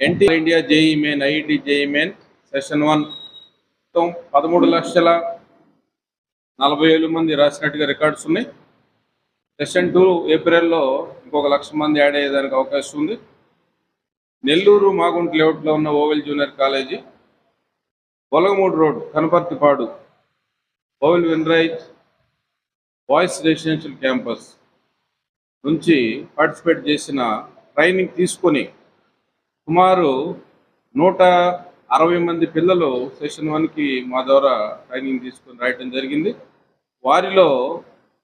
NT India JEE main IIT JEE main session 1 మొత్తం 13,40,000 మంది రాసినట్టుగా records ఉన్నాయి. సెషన్ 2 ఏప్రిల్లో ఇంకొక 1,00,000 మంది యాడ్ అయ్యేదానికి అవకాశం ఉంది. నెల్లూరు మాగుంట లేఅవుట్లో ఉన్న Oval junior college, Polagamudu road Kanaparthipadu Oval Winrise boys residential campus నుంచి పార్టిసిపేట్ చేసిన ట్రైనింగ్ తీసుకొని సుమారు 160 మంది పిల్లలు సెషన్ 1కి మా ద్వారా ట్రైనింగ్ తీసుకొని రాయటం జరిగింది. వారిలో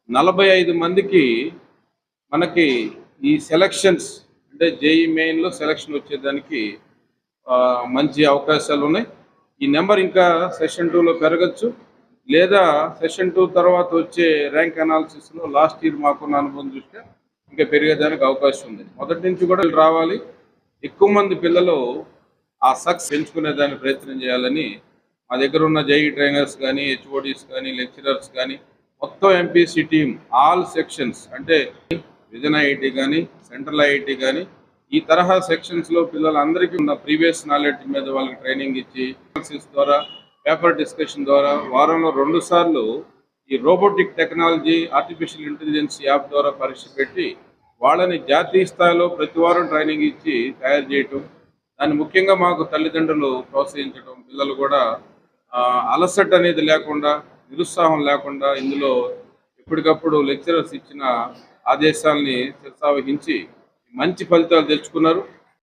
45 మందికి మనకి ఈ సెలక్షన్స్ అంటే జేఈ మెయిన్లో సెలక్షన్ వచ్చేదానికి మంచి అవకాశాలు ఉన్నాయి. ఈ నెంబర్ ఇంకా సెషన్ 2లో పెరగచ్చు, లేదా సెషన్ 2 తర్వాత వచ్చే ర్యాంక్ అనాలిసిస్లో లాస్ట్ ఇయర్ మాకున్న అనుభవం దృష్ట్యా ఇంకా పెరిగేదానికి అవకాశం ఉంది. మొదటి నుంచి కూడా రావాలి, ఎక్కువ మంది పిల్లలు ఆ సక్సెస్ పెంచుకునేదానికి ప్రయత్నం చేయాలని మా దగ్గర ఉన్న జేఈ ట్రైనర్స్ కానీ, హెచ్ఓడీస్ కానీ, లెక్చరర్స్ కానీ, మొత్తం ఎంపీసీ టీం ఆల్ సెక్షన్స్ అంటే విజన్ ఐఐటి కానీ, సెంట్రల్ ఐఐటి కానీ, ఈ తరహా సెక్షన్స్లో పిల్లలందరికీ ఉన్న ప్రీవియస్ నాలెడ్జ్ మీద వాళ్ళకి ట్రైనింగ్ ఇచ్చి ద్వారా పేపర్ డిస్కషన్ ద్వారా వారంలో 2 సార్లు ఈ robotic technology, artificial intelligence app ద్వారా పరీక్ష పెట్టి వాళ్ళని జాతీయ స్థాయిలో ప్రతి వారం ట్రైనింగ్ ఇచ్చి తయారు చేయటం. దాన్ని ముఖ్యంగా మాకు తల్లిదండ్రులు ప్రోత్సహించడం, పిల్లలు కూడా అలసట అనేది లేకుండా, నిరుత్సాహం లేకుండా ఇందులో ఎప్పటికప్పుడు లెక్చరర్స్ ఇచ్చిన ఆదేశాలని శిరసావహించి మంచి ఫలితాలు తెచ్చుకున్నారు.